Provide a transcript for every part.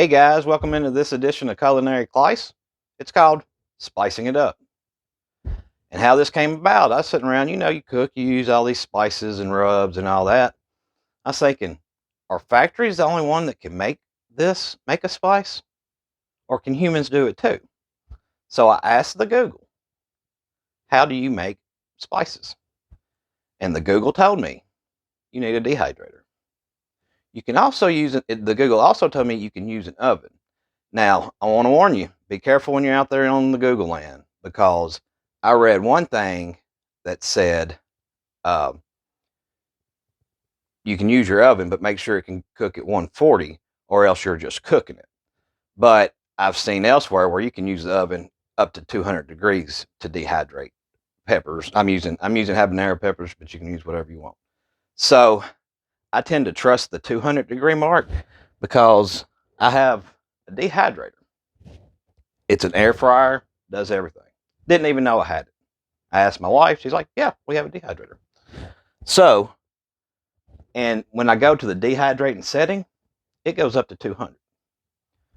Hey guys, welcome into this edition of Culinary Clice. It's called Spicing It Up. And how this came about, I was sitting around, you cook, you use all these spices and rubs and all that. I was thinking, are factories the only one that can make a spice? Or can humans do it too? So I asked the Google, how do you make spices? And the Google told me, you need a dehydrator. You can also use it, the Google also told me you can use an oven. Now, I want to warn you, be careful when you're out there on the Google land, because I read one thing that said you can use your oven, but make sure it can cook at 140 or else you're just cooking it. But I've seen elsewhere where you can use the oven up to 200 degrees to dehydrate peppers. I'm using habanero peppers, but you can use whatever you want. So I tend to trust the 200 degree mark because I have a dehydrator. It's an air fryer, does everything. Didn't even know I had it. I asked my wife, she's like, yeah, we have a dehydrator. So, and when I go to the dehydrating setting, it goes up to 200.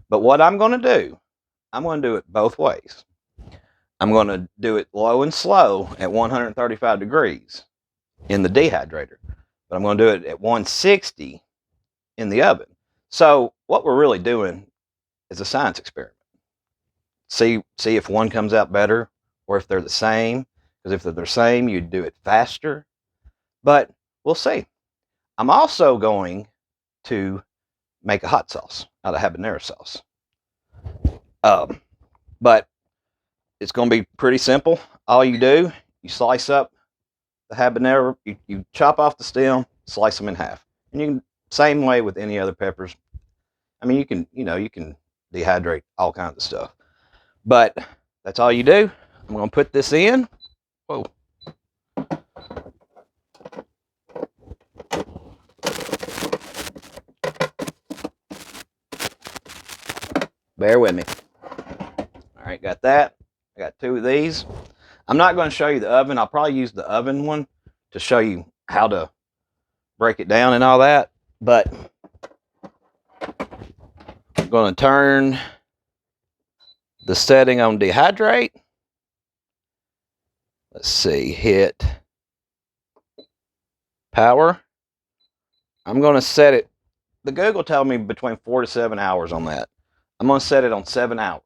But what I'm going to do, I'm going to do it both ways. I'm going to do it low and slow at 135 degrees in the dehydrator, but I'm going to do it at 160 in the oven. So what we're really doing is a science experiment. See if one comes out better or if they're the same. Because if they're the same, you do it faster. But we'll see. I'm also going to make a hot sauce out of habanero sauce. But it's going to be pretty simple. All you do, you slice up the habanero, you chop off the stem, slice them in half. And you can, same way with any other peppers. I mean, you can dehydrate all kinds of stuff. But that's all you do. I'm going to put this in. Whoa. Bear with me. All right, got that. I got two of these. I'm not going to show you the oven. I'll probably use the oven one to show you how to break it down and all that. But I'm going to turn the setting on dehydrate. Let's see, hit power. I'm going to set it. The Google told me between 4 to 7 hours on that. I'm going to set it on 7 hours.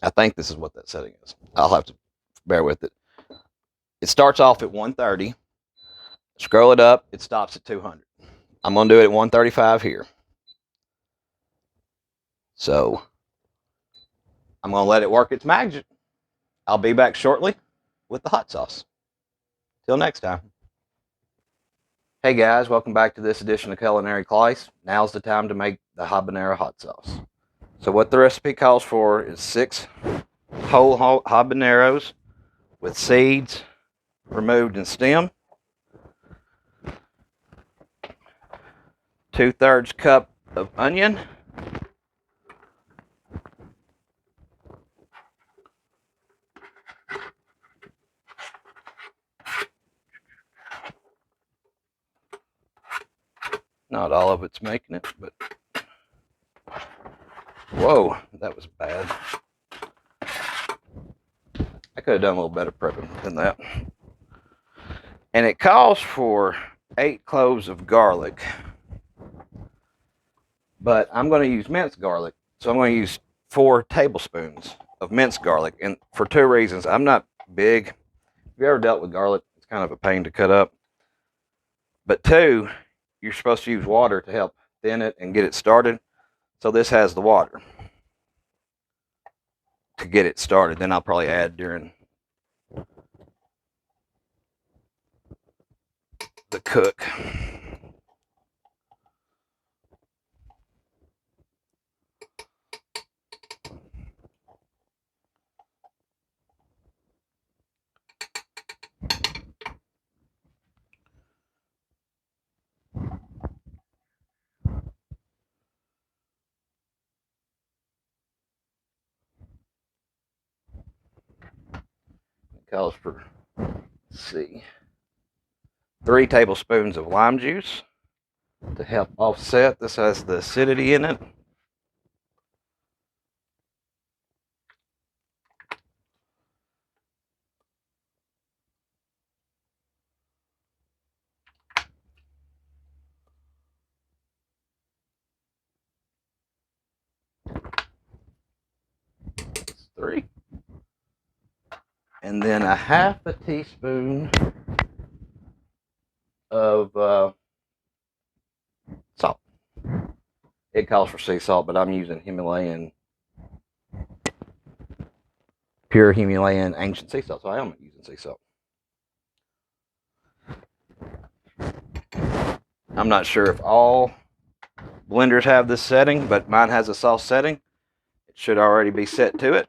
I think this is what that setting is. I'll have to bear with it. It starts off at 130. Scroll it up. It stops at 200. I'm going to do it at 135 here. So I'm going to let it work its magic. I'll be back shortly with the hot sauce. Till next time. Hey guys, welcome back to this edition of Culinary Clice. Now's the time to make the habanero hot sauce. So what the recipe calls for is 6 whole habaneros with seeds removed and stem, 2/3 cup of onion, not all of it's making it, but whoa, that was bad. I could have done a little better prepping than that. And it calls for 8 cloves of garlic, but I'm going to use minced garlic, so I'm going to use 4 tablespoons of minced garlic, and for 2 reasons. I'm not big. If you ever dealt with garlic, it's kind of a pain to cut up. But 2, you're supposed to use water to help thin it and get it started. So this has the water to get it started. Then I'll probably add during the cook. It calls for, let's see, 3 tablespoons of lime juice to help offset. This has the acidity in it. 3. And then a half a teaspoon of salt. It calls for sea salt, but I'm using Himalayan, pure Himalayan ancient sea salt, so I am using sea salt. I'm not sure if all blenders have this setting, but mine has a sauce setting. It should already be set to it.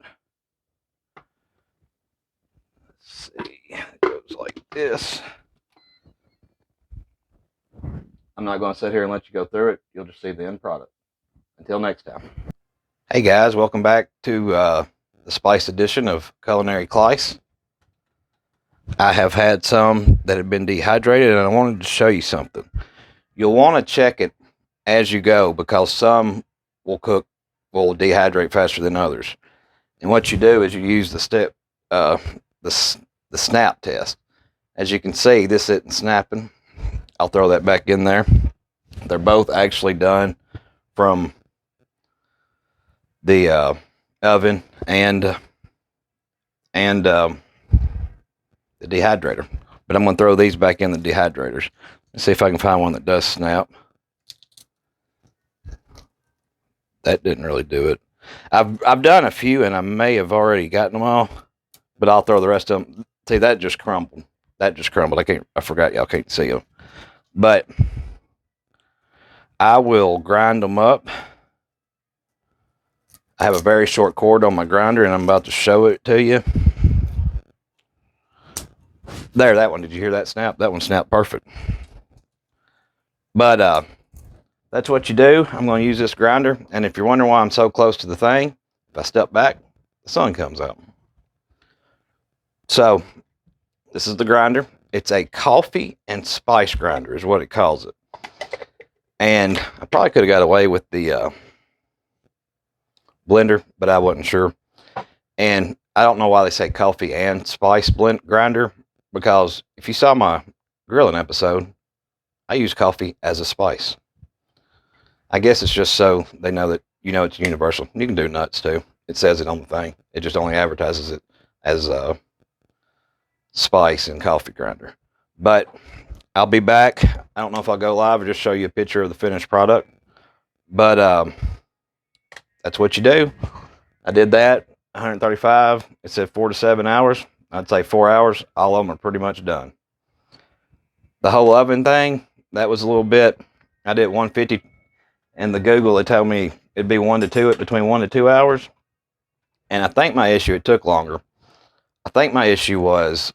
Let's see, it goes like this. I'm not going to sit here and let you go through it. You'll just see the end product. Until next time. Hey guys, welcome back to the spice edition of Culinary Clice. I have had some that have been dehydrated, and I wanted to show you something. You'll want to check it as you go, because some will dehydrate faster than others. And what you do is you use the snap test. As you can see, this isn't snapping. I'll throw that back in there. They're both actually done from the oven and the dehydrator. But I'm going to throw these back in the dehydrators. Let's see if I can find one that does snap. That didn't really do it. I've done a few, and I may have already gotten them all, but I'll throw the rest of them. See, that just crumbled. I forgot y'all can't see them. But I will grind them up. I have a very short cord on my grinder, and I'm about to show it to you. There, that one. Did you hear that snap? That one snapped perfect. But that's what you do. I'm going to use this grinder, and if you're wondering why I'm so close to the thing, if I step back, the sun comes out. So this is the grinder. It's a coffee and spice grinder is what it calls it. And I probably could have got away with the blender, but I wasn't sure. And I don't know why they say coffee and spice blend grinder, because if you saw my grilling episode, I use coffee as a spice. I guess it's just so they know that, it's universal. You can do nuts too. It says it on the thing. It just only advertises it as a spice and coffee grinder. But I'll be back. I don't know if I'll go live or just show you a picture of the finished product. But that's what you do. I did that, 135. It said 4 to 7 hours. I'd say 4 hours. All of them are pretty much done. The whole oven thing, that was a little bit. I did 150, and the Google, they told me it'd be between 1 to 2 hours. And I think my issue, it took longer. I think my issue was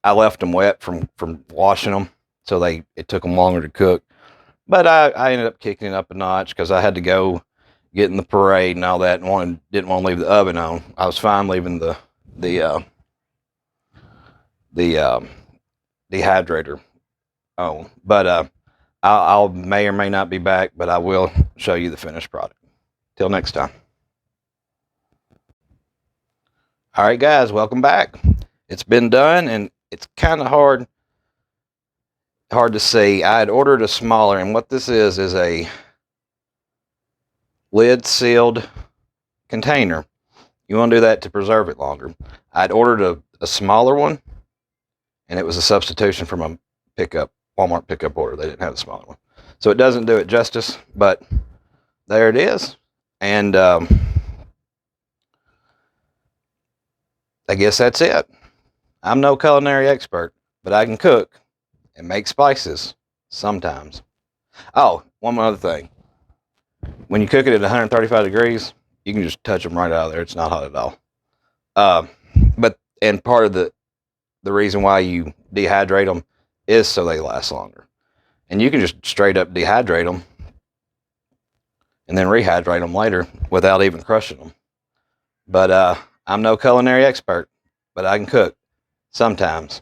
I left them wet from washing them, so it took them longer to cook. But I ended up kicking it up a notch because I had to go get in the parade and all that, and didn't want to leave the oven on. I was fine leaving the dehydrator on. But I'll may or may not be back, but I will show you the finished product. Till next time. All right, guys, welcome back. It's been done, and it's kind of hard to see. I had ordered a smaller, and what this is a lid sealed container. You want to do that to preserve it longer. I'd ordered a smaller one, and it was a substitution from a Walmart pickup order. They didn't have the smaller one, so it doesn't do it justice, but there it is. And I guess that's it. I'm no culinary expert, but I can cook and make spices sometimes. Oh, one more other thing. When you cook it at 135 degrees, you can just touch them right out of there. It's not hot at all. And part of the reason why you dehydrate them is so they last longer. And you can just straight up dehydrate them and then rehydrate them later without even crushing them. But I'm no culinary expert, but I can cook sometimes.